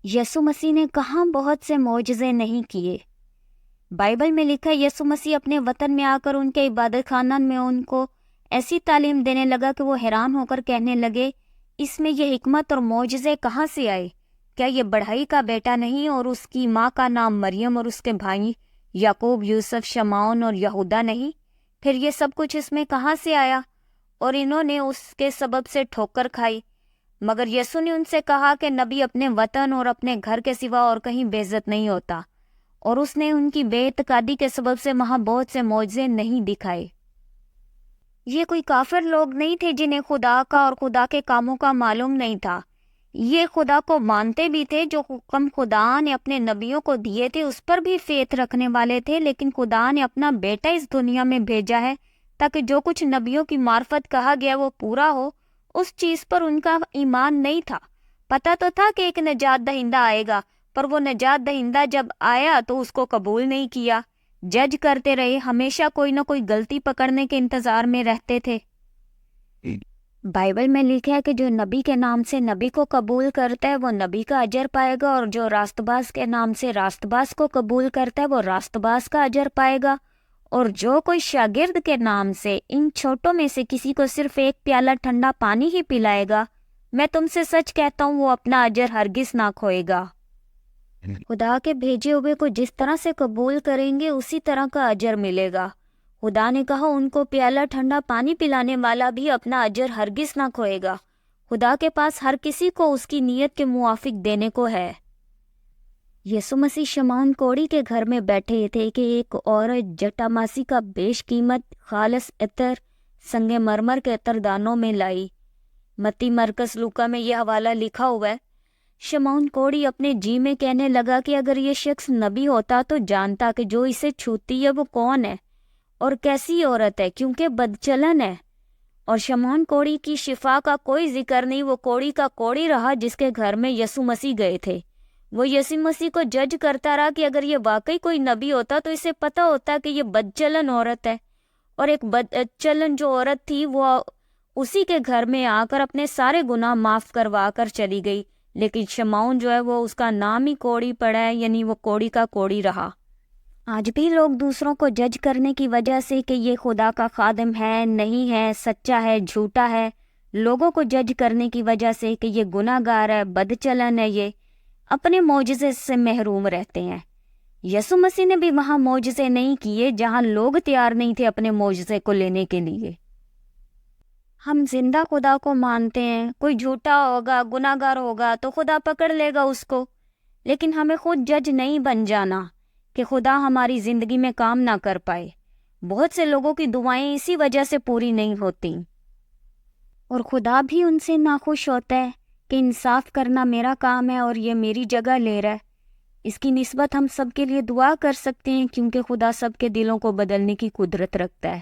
یسوع مسیح نے کہاں بہت سے معجزے نہیں کیے۔ بائبل میں لکھا ہے یسوع مسیح اپنے وطن میں آ کر ان کے عبادت خانہ میں ان کو ایسی تعلیم دینے لگا کہ وہ حیران ہو کر کہنے لگے، اس میں یہ حکمت اور معجزے کہاں سے آئے؟ کیا یہ بڑھئی کا بیٹا نہیں اور اس کی ماں کا نام مریم اور اس کے بھائی یعقوب، یوسف، شمعون اور یہودا نہیں؟ پھر یہ سب کچھ اس میں کہاں سے آیا؟ اور انہوں نے اس کے سبب سے ٹھوکر کھائی۔ مگر یسوع نے ان سے کہا کہ نبی اپنے وطن اور اپنے گھر کے سوا اور کہیں بے عزت نہیں ہوتا، اور اس نے ان کی بے اعتقادی کے سبب سے وہاں بہت سے معجزے نہیں دکھائے۔ یہ کوئی کافر لوگ نہیں تھے جنہیں خدا کا اور خدا کے کاموں کا معلوم نہیں تھا۔ یہ خدا کو مانتے بھی تھے، جو حکم خدا نے اپنے نبیوں کو دیے تھے اس پر بھی فیت رکھنے والے تھے، لیکن خدا نے اپنا بیٹا اس دنیا میں بھیجا ہے تاکہ جو کچھ نبیوں کی معرفت کہا گیا وہ پورا ہو۔ اس چیز پر ان کا ایمان نہیں تھا۔ پتہ تو تھا کہ ایک نجات دہندہ آئے گا، پر وہ نجات دہندہ جب آیا تو اس کو قبول نہیں کیا۔ جج کرتے رہے، ہمیشہ کوئی نہ کوئی غلطی پکڑنے کے انتظار میں رہتے تھے۔ بائبل میں لکھا ہے کہ جو نبی کے نام سے نبی کو قبول کرتا ہے وہ نبی کا اجر پائے گا، اور جو راست باز کے نام سے راست باز کو قبول کرتا ہے وہ راست باز کا اجر پائے گا، اور جو کوئی شاگرد کے نام سے ان چھوٹوں میں سے کسی کو صرف ایک پیالہ ٹھنڈا پانی ہی پلائے گا، میں تم سے سچ کہتا ہوں وہ اپنا اجر ہرگز نہ کھوئے گا۔ خدا کے بھیجے ہوئے کو جس طرح سے قبول کریں گے اسی طرح کا اجر ملے گا۔ خدا نے کہا ان کو پیالہ ٹھنڈا پانی پلانے والا بھی اپنا اجر ہرگز نہ کھوئے گا۔ خدا کے پاس ہر کسی کو اس کی نیت کے موافق دینے کو ہے۔ یسوع مسیح شمعون کوڑی کے گھر میں بیٹھے تھے کہ ایک عورت جٹاماسی کا بیش قیمت خالص عطر سنگ مرمر کے عطر دانوں میں لائی۔ متی، مرکز، لوکا میں یہ حوالہ لکھا ہوا ہے۔ شمعون کوڑی اپنے جی میں کہنے لگا کہ اگر یہ شخص نبی ہوتا تو جانتا کہ جو اسے چھوتی ہے وہ کون ہے اور کیسی عورت ہے، کیونکہ بدچلن ہے۔ اور شمعون کوڑی کی شفا کا کوئی ذکر نہیں، وہ کوڑی کا کوڑی رہا جس کے گھر میں یسوع مسیح گئے تھے۔ وہ یسوع مسیح کو جج کرتا رہا کہ اگر یہ واقعی کوئی نبی ہوتا تو اسے پتہ ہوتا کہ یہ بدچلن عورت ہے، اور ایک بدچلن جو عورت تھی وہ اسی کے گھر میں آ کر اپنے سارے گناہ معاف کروا کر چلی گئی، لیکن شمعون جو ہے وہ اس کا نام ہی کوڑی پڑا ہے، یعنی وہ کوڑی کا کوڑی رہا۔ آج بھی لوگ دوسروں کو جج کرنے کی وجہ سے کہ یہ خدا کا خادم ہے، نہیں ہے، سچا ہے، جھوٹا ہے، لوگوں کو جج کرنے کی وجہ سے کہ یہ گناہ گار ہے، بدچلن ہے، یہ اپنے معجزے سے محروم رہتے ہیں۔ یسوع مسیح نے بھی وہاں معجزے نہیں کیے جہاں لوگ تیار نہیں تھے اپنے معجزے کو لینے کے لیے۔ ہم زندہ خدا کو مانتے ہیں، کوئی جھوٹا ہوگا، گناہ گار ہوگا تو خدا پکڑ لے گا اس کو، لیکن ہمیں خود جج نہیں بن جانا کہ خدا ہماری زندگی میں کام نہ کر پائے۔ بہت سے لوگوں کی دعائیں اسی وجہ سے پوری نہیں ہوتی، اور خدا بھی ان سے ناخوش ہوتا ہے کہ انصاف کرنا میرا کام ہے اور یہ میری جگہ لے رہا ہے۔ اس کی نسبت ہم سب کے لیے دعا کر سکتے ہیں کیونکہ خدا سب کے دلوں کو بدلنے کی قدرت رکھتا ہے۔